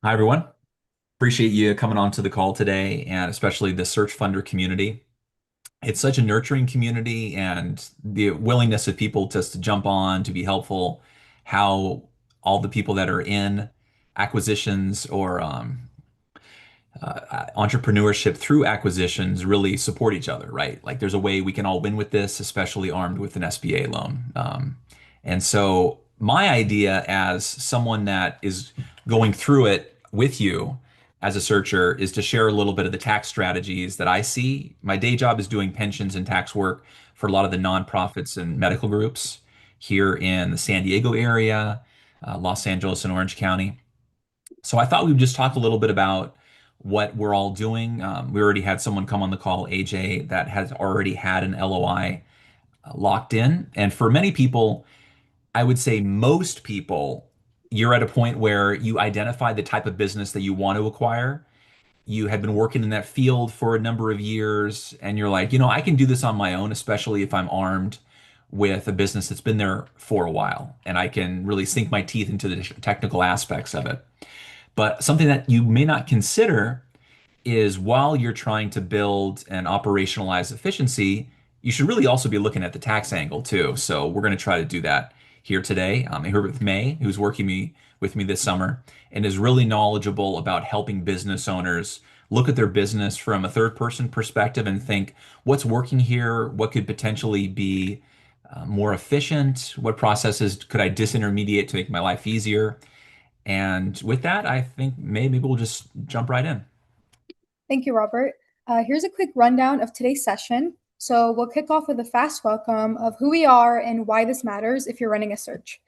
Hi, everyone. Appreciate you coming on to the call today, and especially the search funder community. It's such a nurturing community, and the willingness of people just to jump on to be helpful, how all the people that are in acquisitions or entrepreneurship through acquisitions really support each other, right? Like there's a way we can all win with this, especially armed with an SBA loan. And so my idea as someone that is going through it with you as a searcher is to share a little bit of the tax strategies that I see. My day job is doing pensions and tax work for a lot of the nonprofits and medical groups here in the San Diego area, Los Angeles and Orange County. So I thought we would just talk a little bit about what we're all doing. We already had someone come on the call, AJ, that has already had an LOI locked in. And for many people, I would say most people, you're at a point where you identify the type of business that you want to acquire. You have been working in that field for a number of years, and you're like, I can do this on my own, especially if I'm armed with a business that's been there for a while, and I can really sink my teeth into the technical aspects of it. But something that you may not consider is while you're trying to build and operationalize efficiency, you should really also be looking at the tax angle too. So we're going to try to do that here today. I'm here with May, who's working with me this summer and is really knowledgeable about helping business owners look at their business from a third person perspective and think what's working here, what could potentially be more efficient, what processes could I disintermediate to make my life easier. And with that, I think maybe we'll just jump right in. Thank you, Robert. Here's a quick rundown of today's session. So we'll kick off with a fast welcome of who we are and why this matters if you're running a search.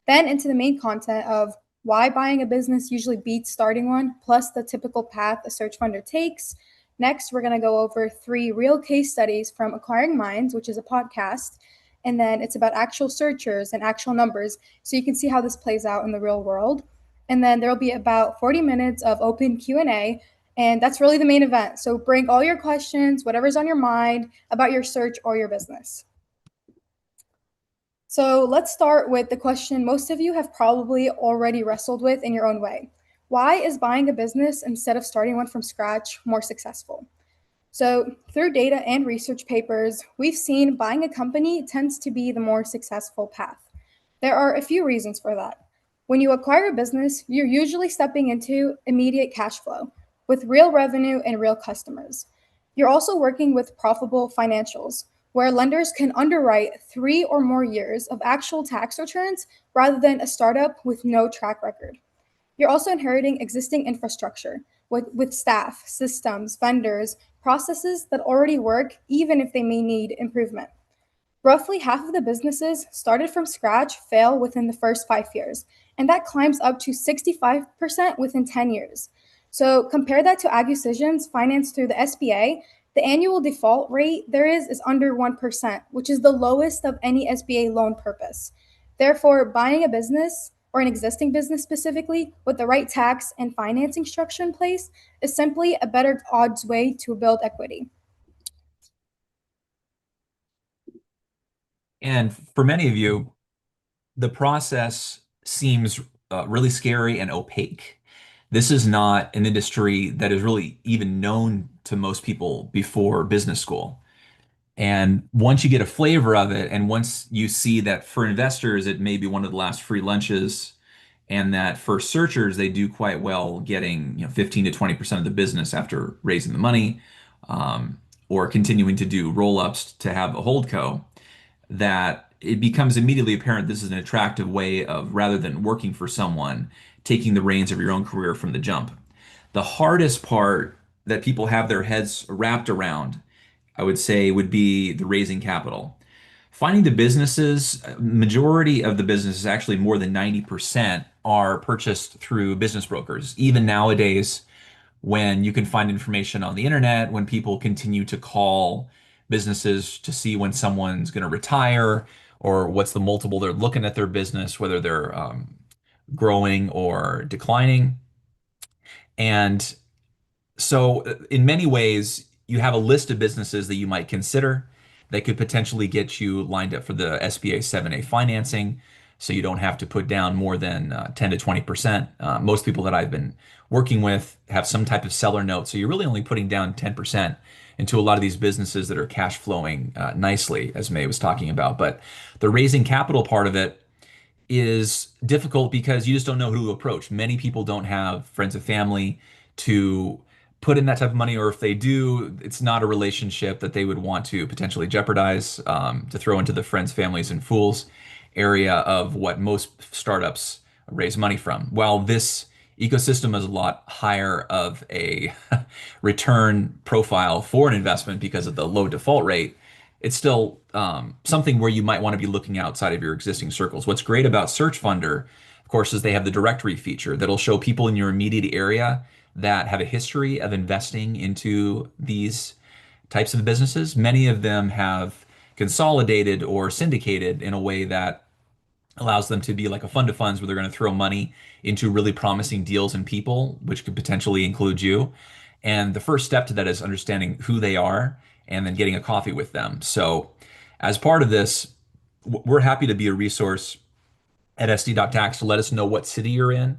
Then into the main content of why buying a business usually beats starting one, plus the typical path a search funder takes. Next, we're going to go over 3 real case studies from Acquiring Minds, which is a podcast. And then it's about actual searchers and actual numbers. So you can see how this plays out in the real world. And then there'll be about 40 minutes of open Q&A, and that's really the main event. So bring all your questions, whatever's on your mind about your search or your business. So let's start with the question most of you have probably already wrestled with in your own way. Why is buying a business instead of starting one from scratch more successful? So, through data and research papers, we've seen buying a company tends to be the more successful path. There are a few reasons for that. When you acquire a business, you're usually stepping into immediate cash flow with real revenue and real customers. You're also working with profitable financials, where lenders can underwrite 3 or more years of actual tax returns rather than a startup with no track record. You're also inheriting existing infrastructure with staff, systems, vendors, processes that already work, even if they may need improvement. Roughly half of the businesses started from scratch fail within the first 5 years, and that climbs up to 65% within 10 years. So compare that to acquisitions financed through the SBA. The annual default rate there is under 1%, which is the lowest of any SBA loan purpose. Therefore, buying a business or an existing business specifically with the right tax and financing structure in place is simply a better odds way to build equity. And for many of you, the process seems really scary and opaque. This is not an industry that is really even known to most people before business school. And once you get a flavor of it, and once you see that for investors, it may be one of the last free lunches, and that for searchers, they do quite well getting 15 to 20% of the business after raising the money, or continuing to do roll-ups to have a holdco, that it becomes immediately apparent this is an attractive way of, rather than working for someone, taking the reins of your own career from the jump. The hardest part that people have their heads wrapped around, I would say, would be the raising capital. Finding the businesses, majority of the businesses, actually more than 90%, are purchased through business brokers. Even nowadays, when you can find information on the internet, when people continue to call businesses to see when someone's going to retire or what's the multiple they're looking at their business, whether they're growing or declining. And so, in many ways, you have a list of businesses that you might consider that could potentially get you lined up for the SBA 7A financing. so you don't have to put down more than 10 to 20%. Most people that I've been working with have some type of seller note, so you're really only putting down 10% into a lot of these businesses that are cash flowing nicely, as May was talking about. But the raising capital part of it is difficult because you just don't know who to approach. Many people don't have friends and family to put in that type of money, or if they do, it's not a relationship that they would want to potentially jeopardize, to throw into the friends, families, and fools area of what most startups raise money from. While this ecosystem is a lot higher of a return profile for an investment because of the low default rate, it's still something where you might want to be looking outside of your existing circles. What's great about Search Funder, of course, is they have the directory feature that'll show people in your immediate area that have a history of investing into these types of businesses. Many of them have consolidated or syndicated in a way that allows them to be like a fund of funds where they're going to throw money into really promising deals and people, which could potentially include you. And the first step to that is understanding who they are and then getting a coffee with them. So, as part of this, we're happy to be a resource at SD.tax to let us know what city you're in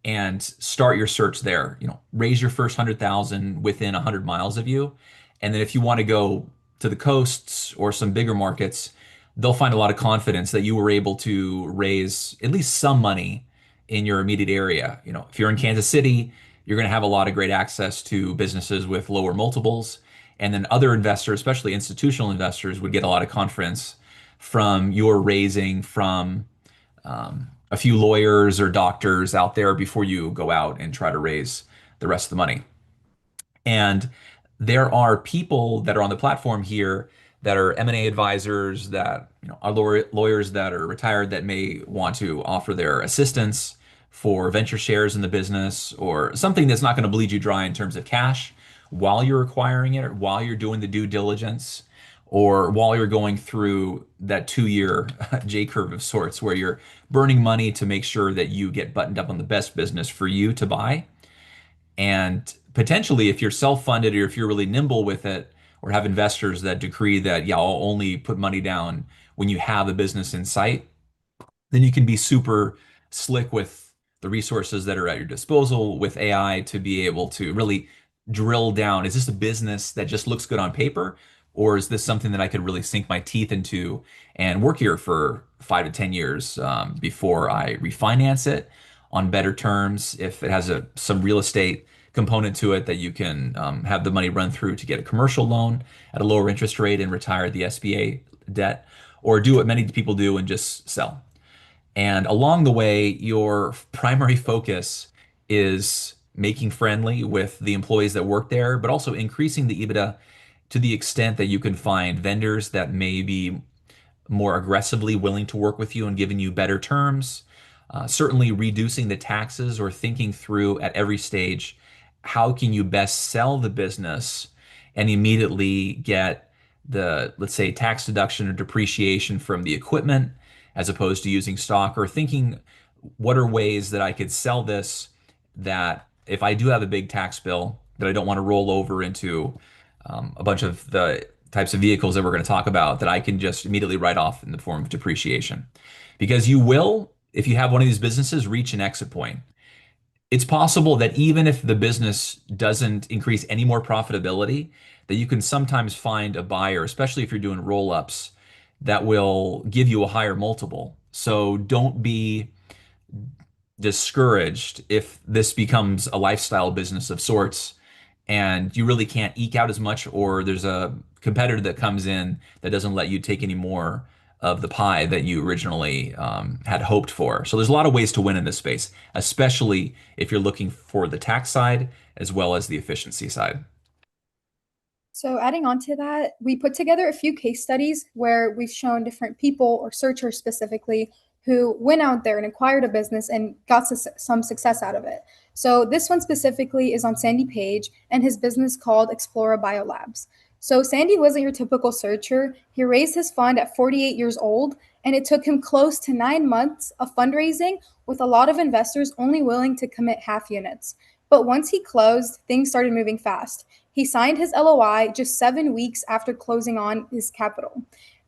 and start your search there. Raise your first 100,000 within 100 miles of you. And then if you want to go to the coasts or some bigger markets, they'll find a lot of confidence that you were able to raise at least some money in your immediate area. If you're in Kansas City, you're going to have a lot of great access to businesses with lower multiples. And then other investors, especially institutional investors, would get a lot of confidence from your raising from a few lawyers or doctors out there before you go out and try to raise the rest of the money. And there are people that are on the platform here that are M&A advisors, that are lawyers that are retired that may want to offer their assistance for venture shares in the business or something that's not going to bleed you dry in terms of cash while you're acquiring it, or while you're doing the due diligence, or while you're going through that 2 year J curve of sorts where you're burning money to make sure that you get buttoned up on the best business for you to buy. And potentially, if you're self-funded or if you're really nimble with it, or have investors that decree that, yeah, I'll only put money down when you have a business in sight, then you can be super slick with the resources that are at your disposal with AI to be able to really drill down. Is this a business that just looks good on paper? Or is this something that I could really sink my teeth into and work here for 5 to 10 years before I refinance it on better terms? If it has some real estate component to it that you can have the money run through to get a commercial loan at a lower interest rate and retire the SBA debt, or do what many people do and just sell. And along the way, your primary focus is making friendly with the employees that work there, but also increasing the EBITDA to the extent that you can find vendors that may be more aggressively willing to work with you and giving you better terms. Certainly reducing the taxes or thinking through at every stage, how can you best sell the business and immediately get the, let's say, tax deduction or depreciation from the equipment as opposed to using stock, or thinking what are ways that I could sell this that if I do have a big tax bill that I don't want to roll over into a bunch of the types of vehicles that we're going to talk about, that I can just immediately write off in the form of depreciation. Because you will, if you have one of these businesses, reach an exit point. It's possible that even if the business doesn't increase any more profitability, that you can sometimes find a buyer, especially if you're doing roll-ups, that will give you a higher multiple. So don't be discouraged if this becomes a lifestyle business of sorts and you really can't eke out as much, or there's a competitor that comes in that doesn't let you take any more of the pie that you originally had hoped for. So there's a lot of ways to win in this space, especially if you're looking for the tax side as well as the efficiency side. So, adding on to that, we put together a few case studies where we've shown different people or searchers specifically who went out there and acquired a business and got some success out of it. So, this one specifically is on Sandy Page and his business called Explora Biolabs. So, Sandy wasn't your typical searcher. He raised his fund at 48 years old, and it took him close to 9 months of fundraising with a lot of investors only willing to commit half units. But once he closed, things started moving fast. He signed his LOI just 7 weeks after closing on his capital.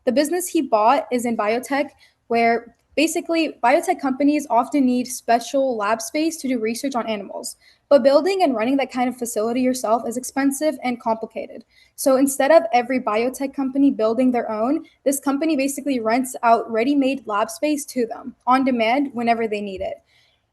The business he bought is in biotech, where Basically, biotech companies often need special lab space to do research on animals, but building and running that kind of facility yourself is expensive and complicated. So instead of every biotech company building their own, this company basically rents out ready-made lab space to them on demand whenever they need it.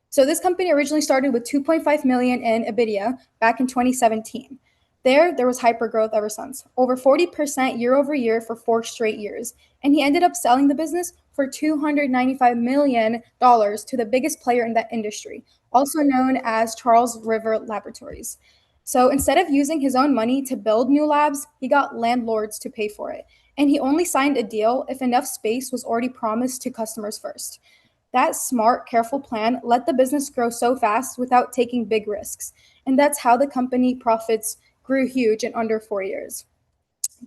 So this company originally started with 2.5 million in EBITDA back in 2017. There was hyper growth ever since, over 40% year over year for 4 straight years. And he ended up selling the business for $295 million to the biggest player in that industry, also known as Charles River Laboratories. So instead of using his own money to build new labs, he got landlords to pay for it. And he only signed a deal if enough space was already promised to customers first. That smart, careful plan let the business grow so fast without taking big risks. And that's how the company profits grew huge in under 4 years.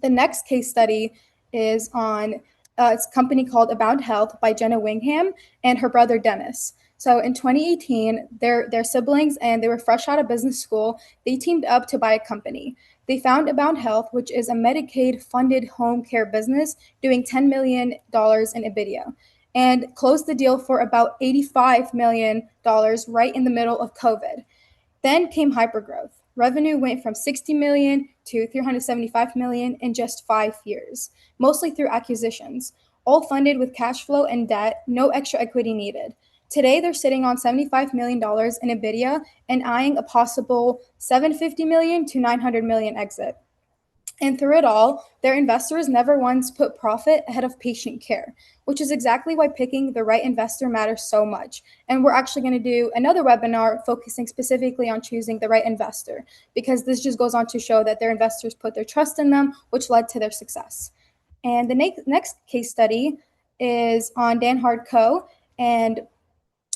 The next case study is on it's a company called Abound Health by Jenna Wingham and her brother Dennis. So in 2018, their siblings and they were fresh out of business school. They teamed up to buy a company. They found Abound Health, which is a Medicaid-funded home care business doing $10 million in EBITDA, and closed the deal for about $85 million right in the middle of COVID. Then came hypergrowth. Revenue went from 60 million to 375 million in just 5 years, mostly through acquisitions, all funded with cash flow and debt, no extra equity needed. Today, they're sitting on $75 million in EBITDA and eyeing a possible 750 million to 900 million exit. And through it all, their investors never once put profit ahead of patient care, which is exactly why picking the right investor matters so much. And we're actually going to do another webinar focusing specifically on choosing the right investor, because this just goes on to show that their investors put their trust in them, which led to their success. And the next case study is on Dan Hard Co. And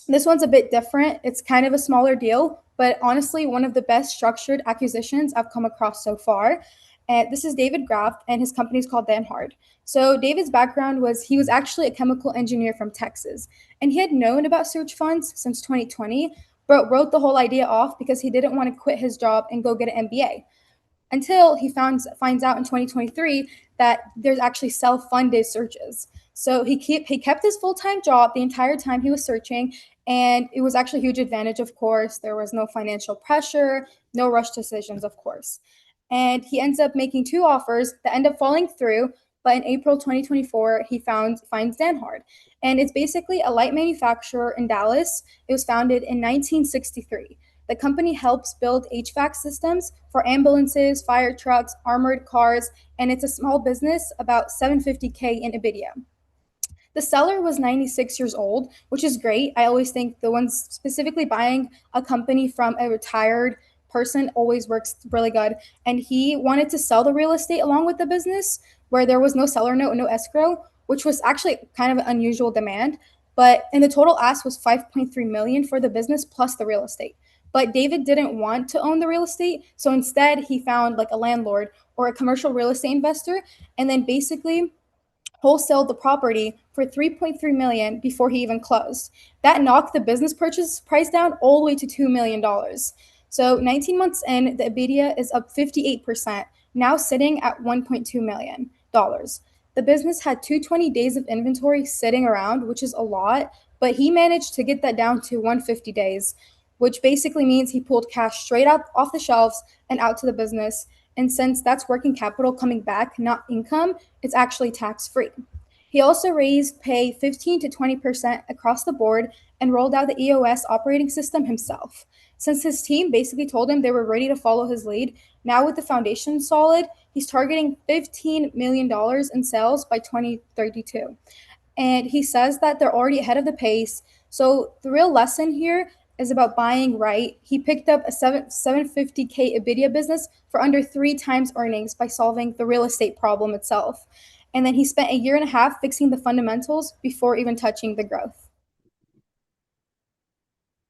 this one's a bit different. It's kind of a smaller deal, but honestly, one of the best structured acquisitions I've come across so far. And this is David Graff, and his company is called Dan Hard. So David's background was he was actually a chemical engineer from Texas, and he had known about search funds since 2020, but wrote the whole idea off because he didn't want to quit his job and go get an MBA until he finds out in 2023 that there's actually self-funded searches. So he kept his full-time job the entire time he was searching, and it was actually a huge advantage, of course. There was no financial pressure, no rush decisions, of course. And he ends up making 2 offers that end up falling through. But in April 2024, he finds Dan Hard. And it's basically a light manufacturer in Dallas. It was founded in 1963. The company helps build HVAC systems for ambulances, fire trucks, armored cars, and it's a small business, about 750K in EBITDA. The seller was 96 years old, which is great. I always think the ones specifically buying a company from a retired person always works really good. And he wanted to sell the real estate along with the business, where there was no seller note, no escrow, which was actually kind of an unusual demand. But and the total ask was 5.3 million for the business plus the real estate. But David didn't want to own the real estate, so instead he found like a landlord or a commercial real estate investor, and then basically wholesaled the property for 3.3 million before he even closed. That knocked the business purchase price down all the way to $2 million. So 19 months in, the EBITDA is up 58%, now sitting at $1.2 million. The business had 220 days of inventory sitting around, which is a lot, but he managed to get that down to 150 days, which basically means he pulled cash straight out off the shelves and out to the business. And since that's working capital coming back, not income, it's actually tax free. He also raised pay 15 to 20% across the board and rolled out the EOS operating system himself. Since his team basically told him they were ready to follow his lead, now with the foundation solid, he's targeting $15 million in sales by 2032. And he says that they're already ahead of the pace. So the real lesson here is about buying right. He picked up a 750K EBITDA business for under 3 times earnings by solving the real estate problem itself. And then he spent a year and a half fixing the fundamentals before even touching the growth.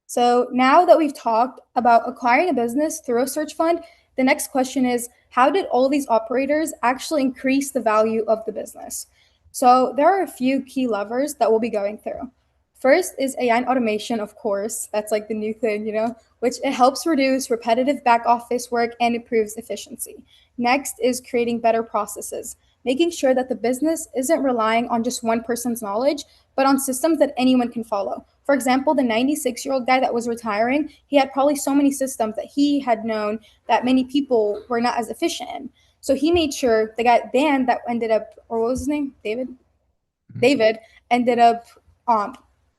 So now that we've talked about acquiring a business through a search fund, the next question is, how did all these operators actually increase the value of the business? So there are a few key levers that we'll be going through. First is AI and automation, of course. That's like the new thing, which it helps reduce repetitive back office work and improves efficiency. Next is creating better processes. making sure that the business isn't relying on just one person's knowledge, but on systems that anyone can follow. For example, the 96-year-old guy that was retiring, he had probably so many systems that he had known that many people were not as efficient in. So he made sure the guy Dan that ended up, or what was his name? David ended up um,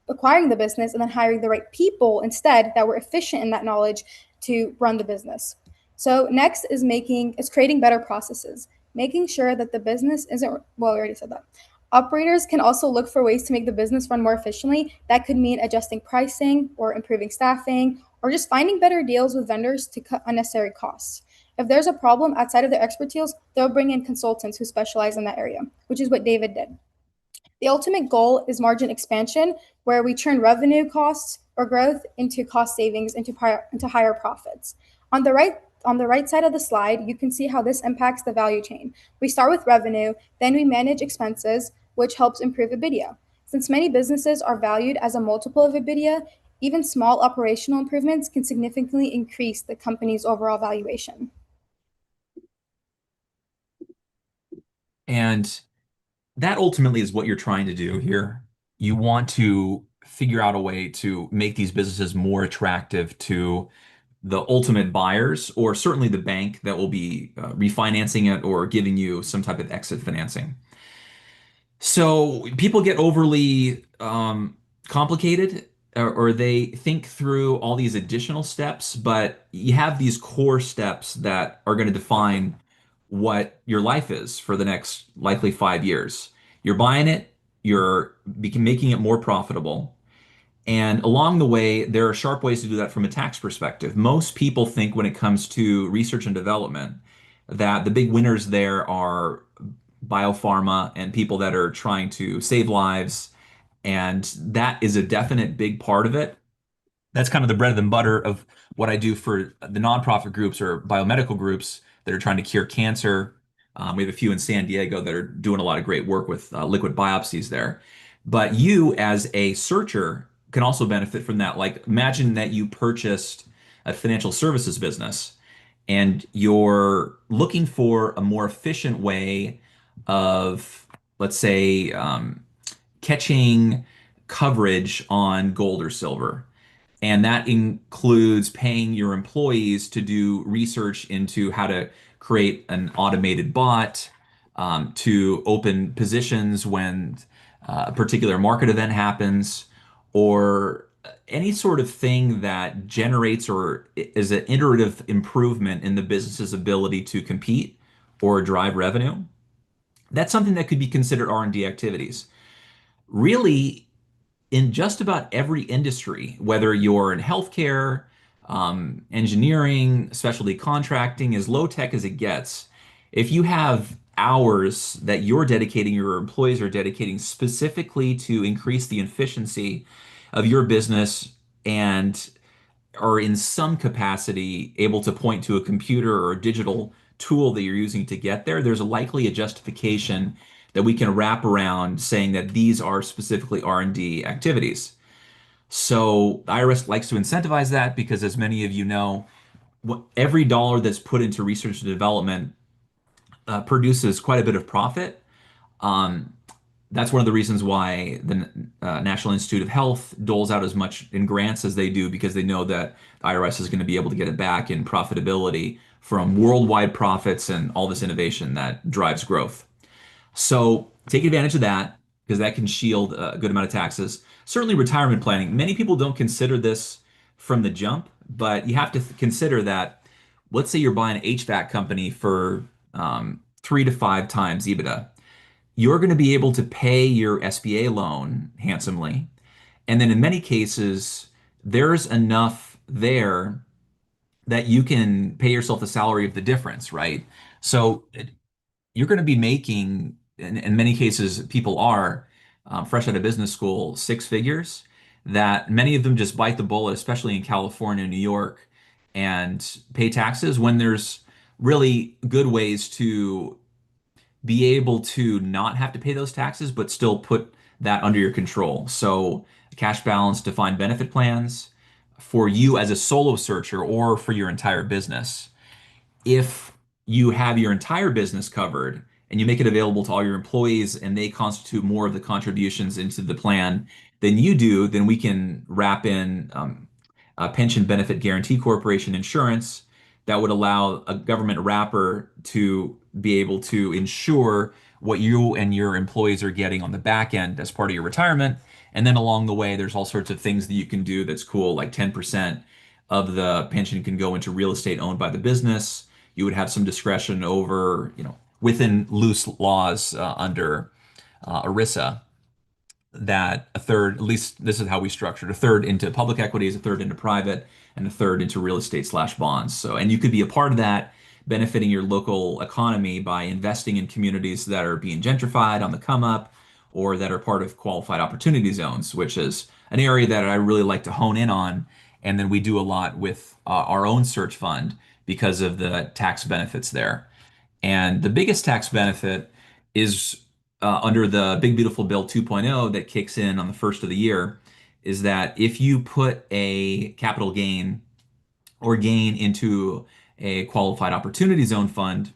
acquiring the business and then hiring the right people instead that were efficient in that knowledge to run the business. So next is creating better processes, making sure that the business isn't well, we already said that. Operators can also look for ways to make the business run more efficiently. That could mean adjusting pricing or improving staffing or just finding better deals with vendors to cut unnecessary costs. If there's a problem outside of their expertise, they'll bring in consultants who specialize in that area, which is what David did. The ultimate goal is margin expansion, where we turn revenue costs or growth into cost savings into higher profits. On the right on the right side of the slide, you can see how this impacts the value chain. We start with revenue, then we manage expenses, which helps improve EBITDA. Since many businesses are valued as a multiple of EBITDA, even small operational improvements can significantly increase the company's overall valuation. And that ultimately is what you're trying to do here. You want to figure out a way to make these businesses more attractive to the ultimate buyers, or certainly the bank that will be refinancing it or giving you some type of exit financing. So people get overly complicated, or they think through all these additional steps, but you have these core steps that are going to define what your life is for the next likely 5 years. You're buying it, you're making it more profitable. And along the way, there are sharp ways to do that from a tax perspective. Most people think when it comes to research and development that the big winners there are biopharma and people that are trying to save lives. And that is a definite big part of it. That's kind of the bread and butter of what I do for the nonprofit groups or biomedical groups that are trying to cure cancer. We have a few in San Diego that are doing a lot of great work with liquid biopsies there. But you, as a searcher, can also benefit from that. Like, imagine that you purchased a financial services business and you're looking for a more efficient way of, let's say, catching coverage on gold or silver. And that includes paying your employees to do research into how to create an automated bot, to open positions when a particular market event happens, or any sort of thing that generates or is an iterative improvement in the business's ability to compete or drive revenue. That's something that could be considered R&D activities. Really, in just about every industry, whether you're in healthcare, engineering, specialty contracting, as low tech as it gets, if you have hours that you're dedicating, your employees are dedicating specifically to increase the efficiency of your business and are in some capacity able to point to a computer or a digital tool that you're using to get there, there's likely a justification that we can wrap around saying that these are specifically R&D activities. So the IRS likes to incentivize that because, as many of you know, every dollar that's put into research and development produces quite a bit of profit. Um, that's one of the reasons why the National Institute of Health doles out as much in grants as they do, because they know that the IRS is going to be able to get it back in profitability from worldwide profits and all this innovation that drives growth. So take advantage of that because that can shield a good amount of taxes. Certainly retirement planning. Many people don't consider this from the jump, but you have to consider that, let's say you're buying an HVAC company for 3 to 5 times EBITDA. You're going to be able to pay your SBA loan handsomely. And then in many cases, there's enough there that you can pay yourself the salary of the difference, right? So you're going to be making, in many cases, people are fresh out of business school, 6 figures, that many of them just bite the bullet, especially in California and New York, and pay taxes when there's really good ways to be able to not have to pay those taxes, but still put that under your control. So, cash balance, defined benefit plans for you as a solo searcher or for your entire business. If you have your entire business covered and you make it available to all your employees and they constitute more of the contributions into the plan than you do, then we can wrap in pension benefit guarantee corporation insurance that would allow a government wrapper to be able to ensure what you and your employees are getting on the back end as part of your retirement. And then along the way, there's all sorts of things that you can do that's cool, like 10% of the pension can go into real estate owned by the business. You would have some discretion over, within loose laws under ERISA, that a third, at least this is how we structured, a third into public equities, a third into private, and a third into real estate slash bonds. So, and you could be a part of that, benefiting your local economy by investing in communities that are being gentrified on the come up or that are part of qualified opportunity zones, which is an area that I really like to hone in on. And then we do a lot with our own search fund because of the tax benefits there. And the biggest tax benefit is under the Big Beautiful Bill 2.0 that kicks in on the first of the year, is that if you put a capital gain or gain into a qualified opportunity zone fund,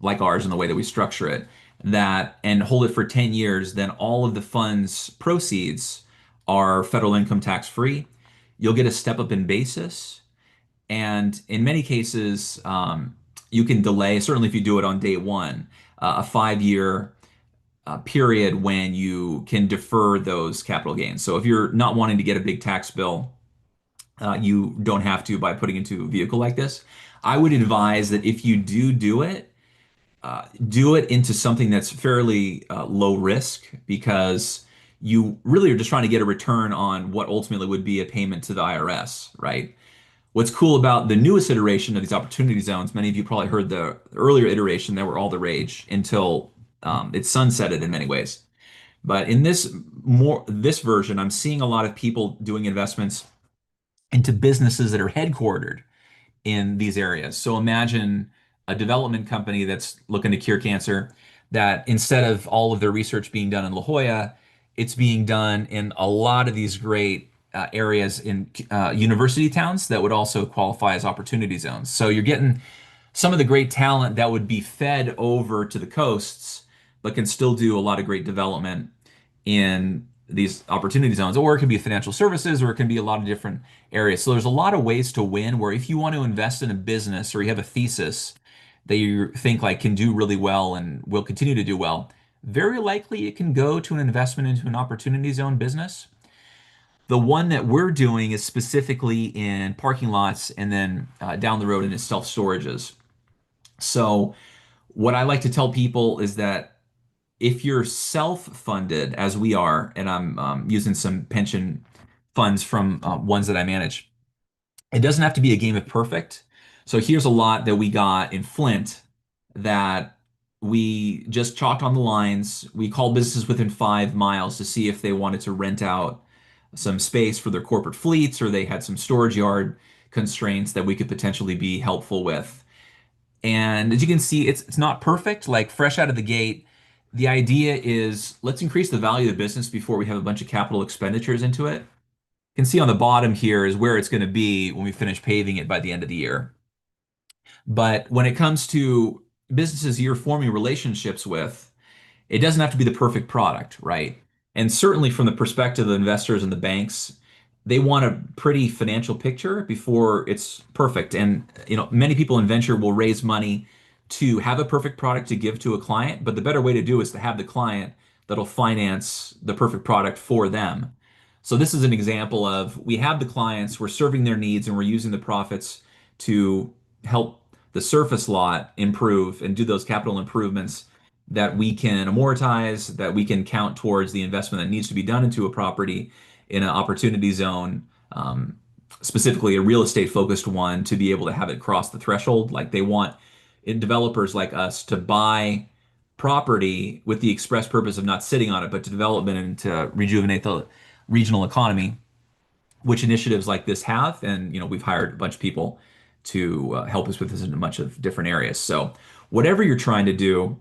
like ours in the way that we structure it, that and hold it for 10 years, then all of the fund's proceeds are federal income tax free. You'll get a step up in basis. And in many cases, you can delay, certainly if you do it on day one, a 5 year period when you can defer those capital gains. So if you're not wanting to get a big tax bill, you don't have to by putting into a vehicle like this. I would advise that if you do it into something that's fairly low risk because you really are just trying to get a return on what ultimately would be a payment to the IRS, right? What's cool about the newest iteration of these opportunity zones, many of you probably heard the earlier iteration that were all the rage until it sunsetted in many ways. But in this version, I'm seeing a lot of people doing investments into businesses that are headquartered in these areas. So imagine a development company that's looking to cure cancer, that instead of all of their research being done in La Jolla, it's being done in a lot of these great areas in university towns that would also qualify as opportunity zones. So you're getting some of the great talent that would be fed over to the coasts, but can still do a lot of great development in these opportunity zones, or it can be financial services, or it can be a lot of different areas. So there's a lot of ways to win where if you want to invest in a business or you have a thesis that you think like can do really well and will continue to do well, very likely it can go to an investment into an opportunity zone business. The one that we're doing is specifically in parking lots and then down the road into self-storages. So what I like to tell people is that if you're self-funded, as we are, and I'm using some pension funds from ones that I manage, it doesn't have to be a game of perfect. So here's a lot that we got in Flint that we just chalked on the lines. We called businesses within 5 miles to see if they wanted to rent out some space for their corporate fleets or they had some storage yard constraints that we could potentially be helpful with. And as you can see, it's not perfect, like fresh out of the gate. The idea is let's increase the value of the business before we have a bunch of capital expenditures into it. You can see on the bottom here is where it's going to be when we finish paving it by the end of the year. But when it comes to businesses you're forming relationships with, it doesn't have to be the perfect product, right? And certainly from the perspective of investors and the banks, they want a pretty financial picture before it's perfect. And many people in venture will raise money to have a perfect product to give to a client, but the better way to do is to have the client that'll finance the perfect product for them. So this is an example of we have the clients, we're serving their needs, and we're using the profits to help the surface lot improve and do those capital improvements that we can amortize, that we can count towards the investment that needs to be done into a property in an opportunity zone, specifically a real estate focused one, to be able to have it cross the threshold. Like they want developers like us to buy property with the express purpose of not sitting on it, but to develop it and to rejuvenate the regional economy, which initiatives like this have. And we've hired a bunch of people to help us with this in a bunch of different areas. So whatever you're trying to do,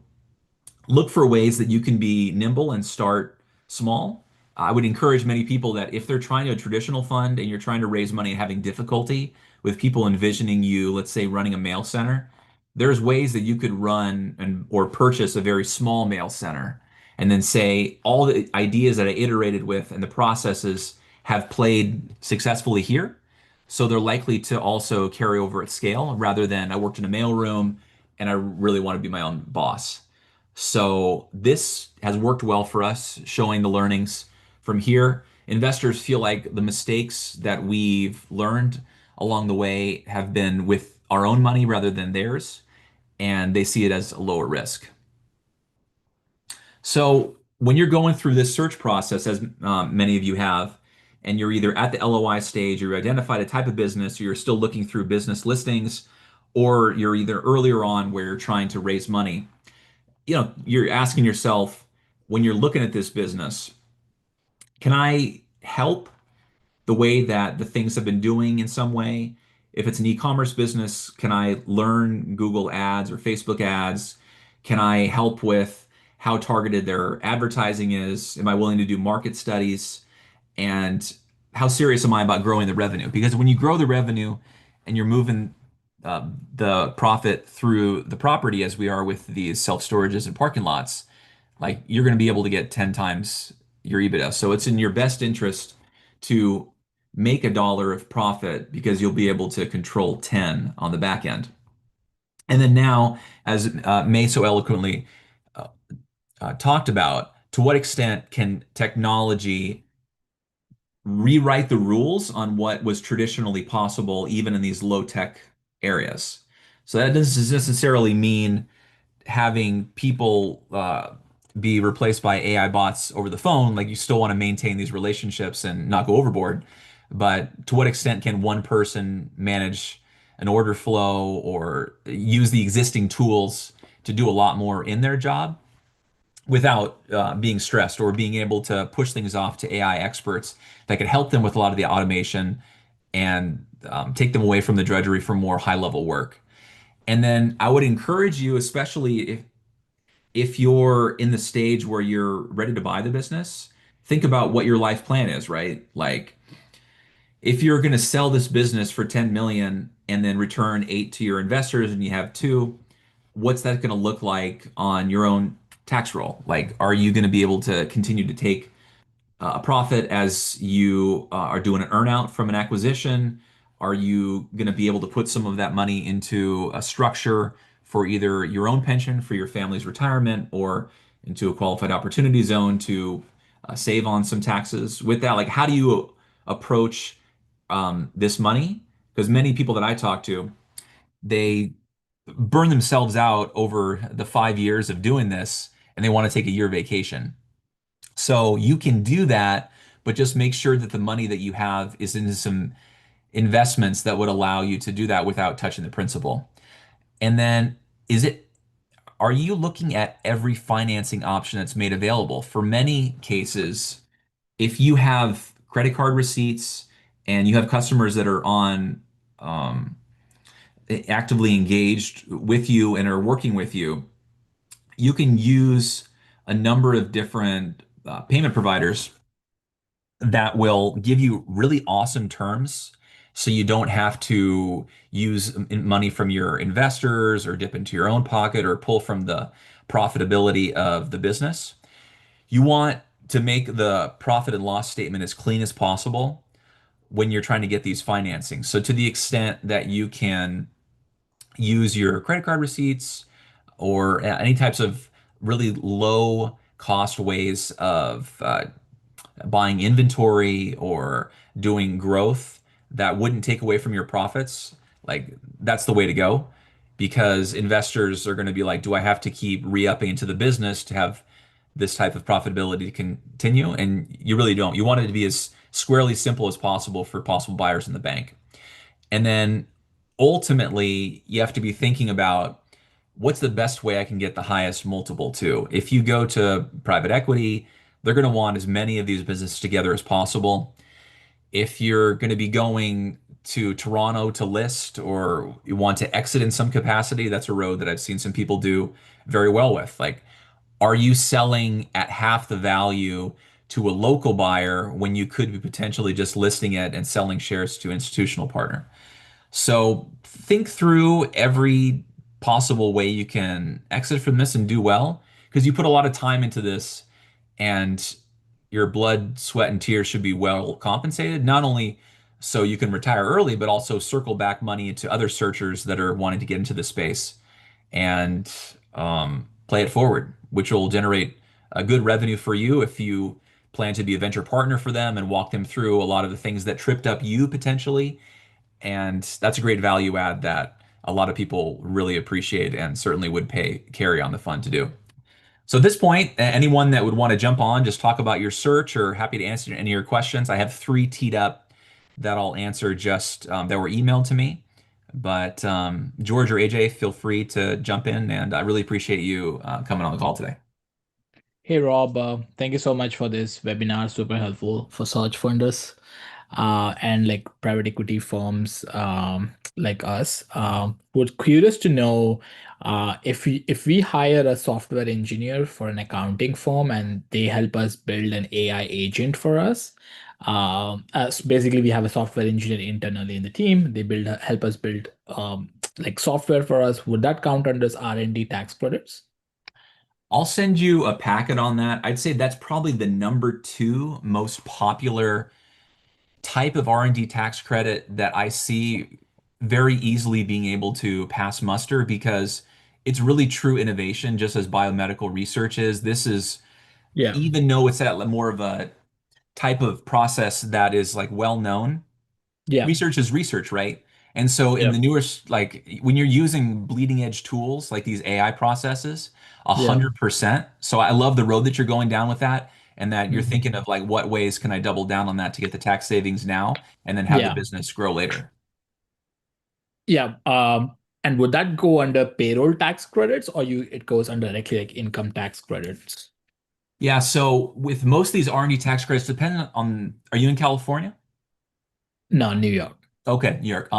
look for ways that you can be nimble and start small. I would encourage many people that if they're trying to a traditional fund and you're trying to raise money and having difficulty with people envisioning you, let's say running a mail center, there's ways that you could run and or purchase a very small mail center and then say all the ideas that I iterated with and the processes have played successfully here. So they're likely to also carry over at scale rather than I worked in a mail room and I really want to be my own boss. So this has worked well for us, showing the learnings from here. Investors feel like the mistakes that we've learned along the way have been with our own money rather than theirs, and they see it as a lower risk. So when you're going through this search process, as many of you have, and you're either at the LOI stage, or you identified a type of business, or you're still looking through business listings, or you're either earlier on where you're trying to raise money, you're asking yourself when you're looking at this business, can I help the way that the things have been doing in some way? If it's an e-commerce business, can I learn Google ads or Facebook ads? Can I help with how targeted their advertising is? Am I willing to do market studies? And how serious am I about growing the revenue? Because when you grow the revenue and you're moving the profit through the property, as we are with these self-storages and parking lots, like you're going to be able to get 10 times your EBITDA. So it's in your best interest to make $1 of profit because you'll be able to control 10 on the back end. And then now, as May so eloquently uh, talked about, to what extent can technology rewrite the rules on what was traditionally possible, even in these low tech areas? So that doesn't necessarily mean having people be replaced by AI bots over the phone. Like you still want to maintain these relationships and not go overboard. But to what extent can one person manage an order flow or use the existing tools to do a lot more in their job without being stressed or being able to push things off to AI experts that could help them with a lot of the automation and take them away from the drudgery for more high level work. And then I would encourage you, especially if you're in the stage where you're ready to buy the business, think about what your life plan is, right? Like if you're going to sell this business for 10 million and then return 8 to your investors and you have 2, what's that going to look like on your own tax roll? Like, are you going to be able to continue to take a profit as you are doing an earnout from an acquisition? Are you going to be able to put some of that money into a structure for either your own pension for your family's retirement or into a qualified opportunity zone to save on some taxes with that? Like, how do you approach this money? Because many people that I talk to, they burn themselves out over the 5 years of doing this and they want to take a year vacation. So you can do that, but just make sure that the money that you have is into some investments that would allow you to do that without touching the principal. And then is it, are you looking at every financing option that's made available? For many cases, if you have credit card receipts and you have customers that are on um, actively engaged with you and are working with you, you can use a number of different payment providers that will give you really awesome terms so you don't have to use money from your investors or dip into your own pocket or pull from the profitability of the business. You want to make the profit and loss statement as clean as possible when you're trying to get these financings. So to the extent that you can use your credit card receipts or any types of really low cost ways of buying inventory or doing growth that wouldn't take away from your profits, like that's the way to go because investors are going to be like, do I have to keep re-upping into the business to have this type of profitability to continue? And you really don't. You want it to be as squarely simple as possible for possible buyers in the bank. And then ultimately, you have to be thinking about what's the best way I can get the highest multiple to. If you go to private equity, they're going to want as many of these businesses together as possible. If you're going to be going to Toronto to list or you want to exit in some capacity, that's a road that I've seen some people do very well with. Like, are you selling at half the value to a local buyer when you could be potentially just listing it and selling shares to an institutional partner? So think through every possible way you can exit from this and do well, because you put a lot of time into this and your blood, sweat, and tears should be well compensated, not only so you can retire early, but also circle back money into other searchers that are wanting to get into the space and play it forward, which will generate a good revenue for you if you plan to be a venture partner for them and walk them through a lot of the things that tripped up you potentially. And that's a great value add that a lot of people really appreciate and certainly would pay carry on the fund to do. So at this point, anyone that would want to jump on, just talk about your search or happy to answer any of your questions. I have three teed up that I'll answer just that were emailed to me. But George or AJ, feel free to jump in, and I really appreciate you coming on the call today. Hey Rob, thank you so much for this webinar. Super helpful for search funders and like private equity firms like us. We're curious to know if we hire a software engineer for an accounting firm and they help us build an AI agent for us. As basically we have a software engineer internally in the team. They help us build like software for us. Would that count under R&D tax credits? I'll send you a packet on that. I'd say that's probably the number two most popular type of R&D tax credit that I see very easily being able to pass muster because it's really true innovation, just as biomedical research is. This is, Yeah, even though it's at more of a type of process that is like well known, yeah, research is research, right? And so in yeah, the newer, like when you're using bleeding edge tools like these AI processes, a yeah. 100%. So I love the road that you're going down with that, and that you're Mhm. thinking of like what ways can I double down on that to get the tax savings now and then have the Yeah, business grow later. yeah. And would that go under payroll tax credits or it goes under directly like income tax credits? Yeah, so with most of these R&D tax credits, depending on, are you in California? No, New York. Okay, New York.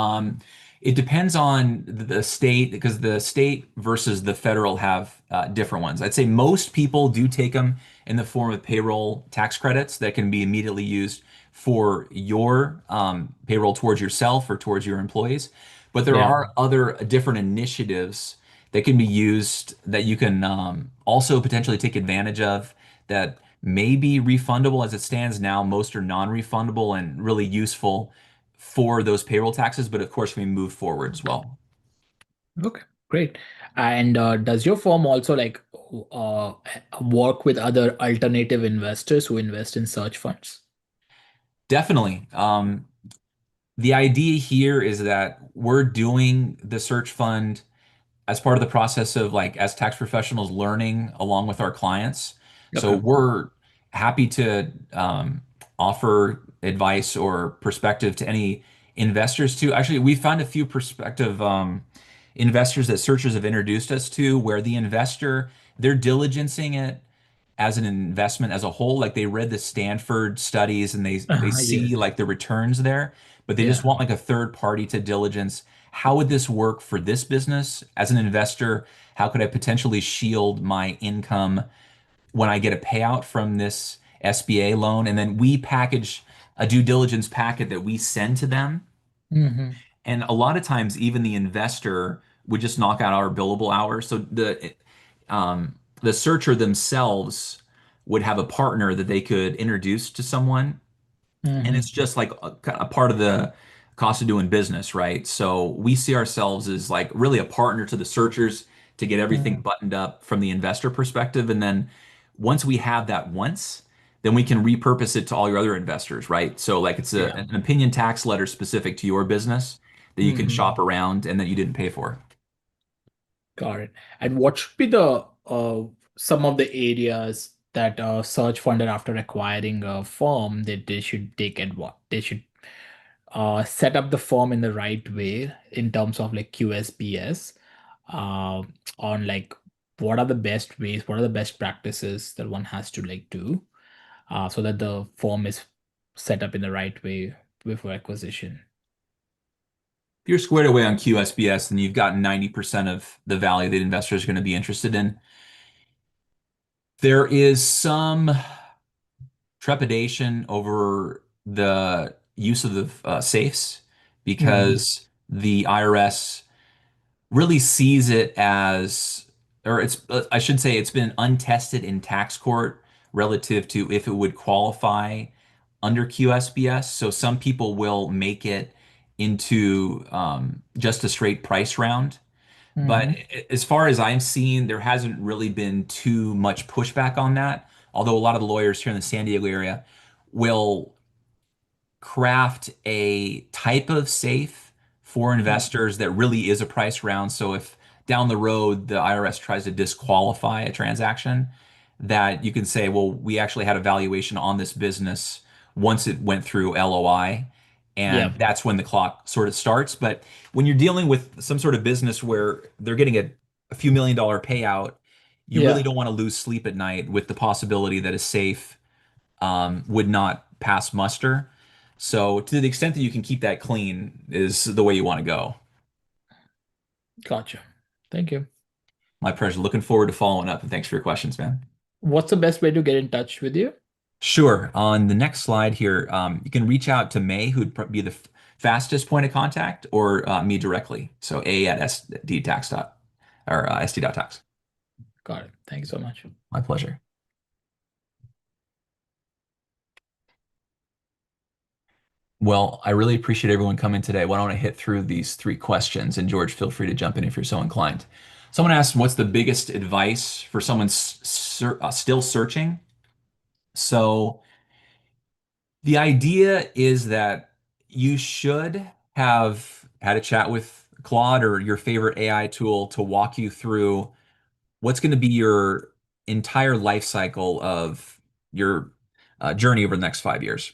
It depends on the state because the state versus the federal have different ones. I'd say most people do take them in the form of payroll tax credits that can be immediately used for your payroll towards yourself or towards your employees. But there Yeah. are other different initiatives that can be used that you can also potentially take advantage of that may be refundable as it stands now. Most are non-refundable and really useful for those payroll taxes, but of course we move forward as well. Okay, great. And does your firm also like uh, work with other alternative investors who invest in search funds? Definitely. The idea here is that we're doing the search fund as part of the process of like as tax professionals learning along with our clients. So Okay. we're happy to offer advice or perspective to any investors too. Actually, we found a few prospective investors that searchers have introduced us to where the investor, they're diligencing it as an investment as a whole. Like they read the Stanford studies and they Yes. see like the returns there, but they just Yeah. want like a third party to diligence. How would this work for this business as an investor? How could I potentially shield my income when I get a payout from this SBA loan? And then we package a due diligence packet that we send to them. Hmm. And a lot of times, even the investor would just knock out our billable hours. So the searcher themselves would have a partner that they could introduce to someone, and it's Hmm. just like a part of the cost of doing business, right? So we see ourselves as like really a partner to the searchers to get everything Hmm. buttoned up from the investor perspective, and then once we have that once, then we can repurpose it to all your other investors, right? So like it's Yeah. an opinion tax letter specific to your business that you can Hmm. shop around and that you didn't pay for. Got it. And what should be the some of the areas that a search funder after acquiring a firm that they should take and what they should set up the firm in the right way in terms of like QSBS uh, on like what are the best ways, what are the best practices that one has to like do so that the firm is set up in the right way before acquisition. If you're squared away on QSBS, then you've got 90% of the value that investors are going to be interested in. There is some trepidation over the use of the safes Hmm. because the IRS really sees it as, or I should say, it's been untested in tax court relative to if it would qualify under QSBS. So some people will make it into just a straight price round. But Hmm. as far as I'm seeing, there hasn't really been too much pushback on that. Although a lot of the lawyers here in the San Diego area will craft a type of safe for investors that really is a price round. So if down the road the IRS tries to disqualify a transaction, that you can say, well, we actually had a valuation on this business once it went through LOI, and Yeah. that's when the clock sort of starts. But when you're dealing with some sort of business where they're getting a few $1 million payout, you really Yeah. don't want to lose sleep at night with the possibility that a safe would not pass muster. So to the extent that you can keep that clean is the way you want to go. Gotcha. Thank you. My pleasure. Looking forward to following up, and thanks for your questions, man. What's the best way to get in touch with you? Sure. On the next slide here, you can reach out to May, who'd be the fastest point of contact, or me directly. So A at sdtax dot or sd.tax. Got it. Thank you so much. My pleasure. Well, I really appreciate everyone coming today. Why don't I hit through these three questions? And George, feel free to jump in if you're so inclined. Someone asked, what's the biggest advice for someone still searching? So the idea is that you should have had a chat with Claude or your favorite AI tool to walk you through what's going to be your entire life cycle of your journey over the next 5 years.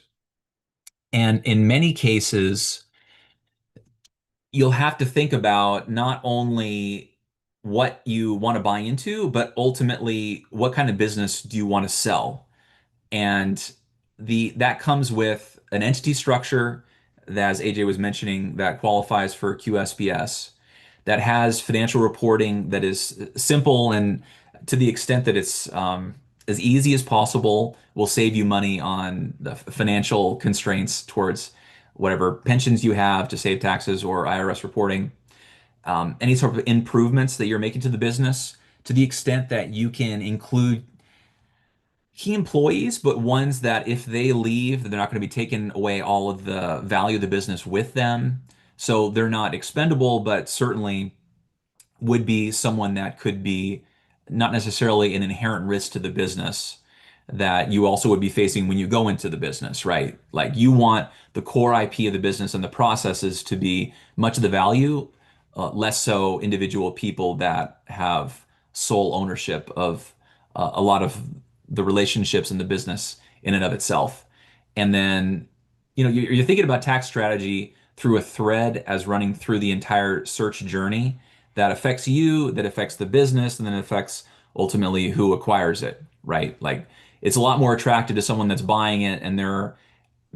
And in many cases, you'll have to think about not only what you want to buy into, but ultimately what kind of business do you want to sell? And the that comes with an entity structure that, as AJ was mentioning, that qualifies for QSBS, that has financial reporting that is simple and to the extent that it's as easy as possible, will save you money on the financial constraints towards whatever pensions you have to save taxes or IRS reporting. Any sort of improvements that you're making to the business, to the extent that you can include key employees, but ones that if they leave, they're not going to be taking away all of the value of the business with them. So they're not expendable, but certainly would be someone that could be not necessarily an inherent risk to the business that you also would be facing when you go into the business, right? Like you want the core IP of the business and the processes to be much of the value, less so individual people that have sole ownership of a lot of the relationships in the business in and of itself. And then, you're thinking about tax strategy through a thread as running through the entire search journey that affects you, that affects the business, and then affects ultimately who acquires it, right? Like it's a lot more attractive to someone that's buying it and they're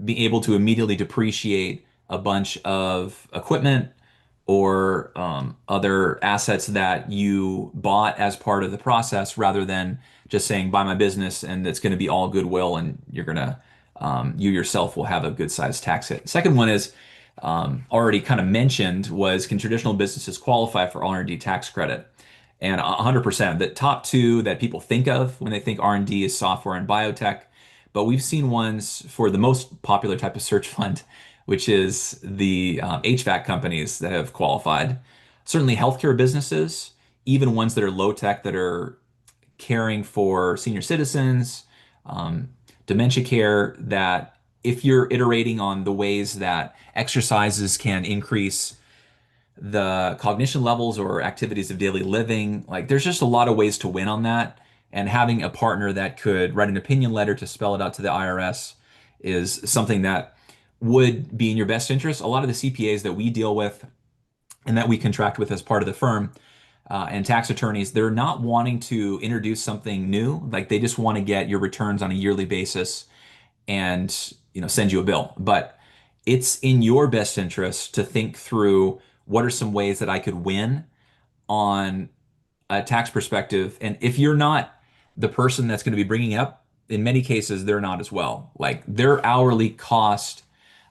being able to immediately depreciate a bunch of equipment or other assets that you bought as part of the process rather than just saying buy my business and it's going to be all goodwill and you're going to you yourself will have a good sized tax hit. Second one is already kind of mentioned was can traditional businesses qualify for R&D tax credit? And 100%. The top two that people think of when they think R&D is software and biotech, but we've seen ones for the most popular type of search fund, which is the HVAC companies that have qualified. Certainly healthcare businesses, even ones that are low tech that are caring for senior citizens, um, dementia care, that if you're iterating on the ways that exercises can increase the cognition levels or activities of daily living, like there's just a lot of ways to win on that. And having a partner that could write an opinion letter to spell it out to the IRS is something that would be in your best interest. A lot of the CPAs that we deal with and that we contract with as part of the firm and tax attorneys, they're not wanting to introduce something new. Like they just want to get your returns on a yearly basis and send you a bill. But it's in your best interest to think through what are some ways that I could win on a tax perspective. And if you're not the person that's going to be bringing it up, in many cases, they're not as well. Like their hourly cost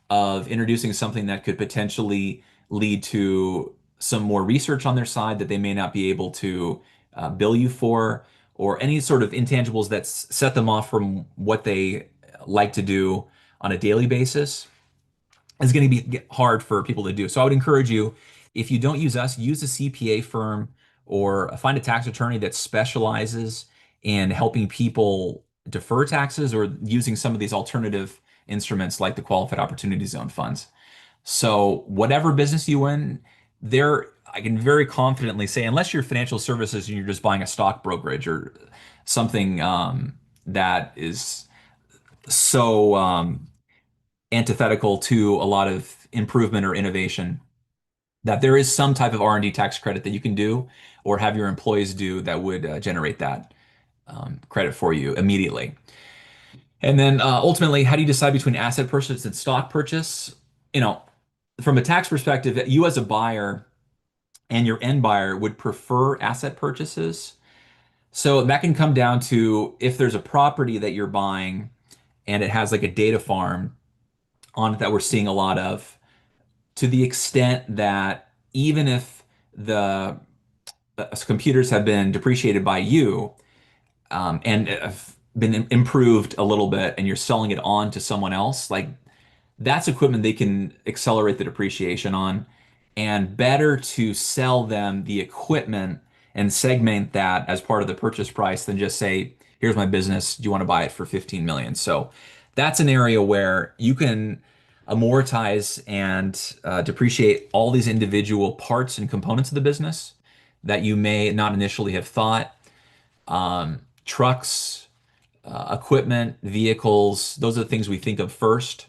of introducing something that could potentially lead to some more research on their side that they may not be able to bill you for, or any sort of intangibles that set them off from what they like to do on a daily basis is going to be hard for people to do. So I would encourage you, if you don't use us, use a CPA firm or find a tax attorney that specializes in helping people defer taxes or using some of these alternative instruments like the Qualified Opportunity Zone funds. So whatever business you in, there I can very confidently say, unless you're financial services and you're just buying a stock brokerage or something that is so antithetical to a lot of improvement or innovation, that there is some type of R&D tax credit that you can do or have your employees do that would generate that credit for you immediately. And then ultimately, how do you decide between asset purchase and stock purchase? You know, from a tax perspective, you as a buyer and your end buyer would prefer asset purchases. So that can come down to if there's a property that you're buying and it has like a data farm on it that we're seeing a lot of, to the extent that even if the computers have been depreciated by you and have been improved a little bit and you're selling it on to someone else, like that's equipment they can accelerate the depreciation on, and better to sell them the equipment and segment that as part of the purchase price than just say, here's my business, do you want to buy it for 15 million? So that's an area where you can amortize and depreciate all these individual parts and components of the business that you may not initially have thought. Trucks, equipment, vehicles, those are the things we think of first.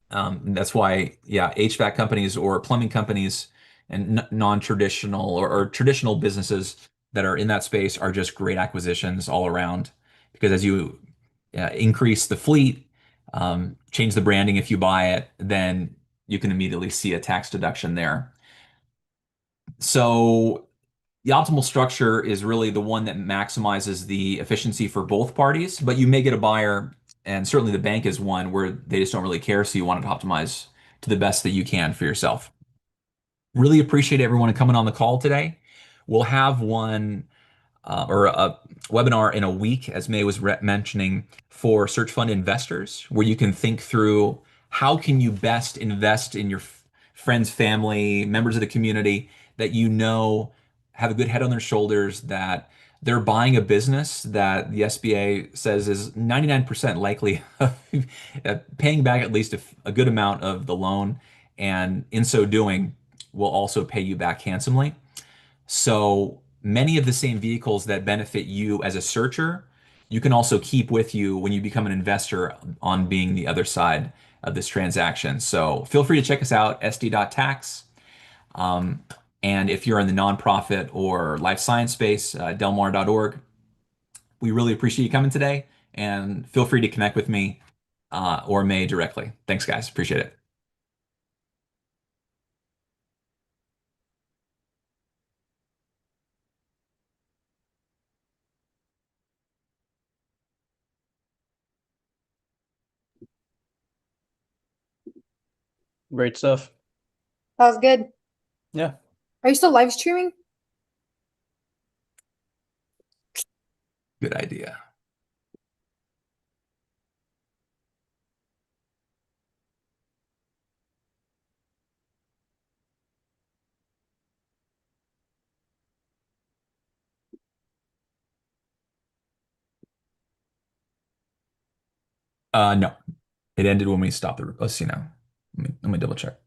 That's why, yeah, HVAC companies or plumbing companies and non-traditional or traditional businesses that are in that space are just great acquisitions all around. Because as you increase the fleet, change the branding if you buy it, then you can immediately see a tax deduction there. So the optimal structure is really the one that maximizes the efficiency for both parties, but you may get a buyer, and certainly the bank is one where they just don't really care, so you want to optimize to the best that you can for yourself. Really appreciate everyone coming on the call today. We'll have one or a webinar in a week, as May was mentioning, for search fund investors, where you can think through how can you best invest in your friends, family, members of the community that you know have a good head on their shoulders, that they're buying a business that the SBA says is 99% likely of paying back at least a good amount of the loan, and in so doing, will also pay you back handsomely. So many of the same vehicles that benefit you as a searcher, you can also keep with you when you become an investor on being the other side of this transaction. So feel free to check us out, sd.tax. And if you're in the nonprofit or life science space, delmar.org. We really appreciate you coming today, and feel free to connect with me or May directly. Thanks, guys. Appreciate it. Great stuff. That was good. Yeah. Are you still live streaming? Good idea. No, it ended when we stopped the. Let's see now. Let me double check.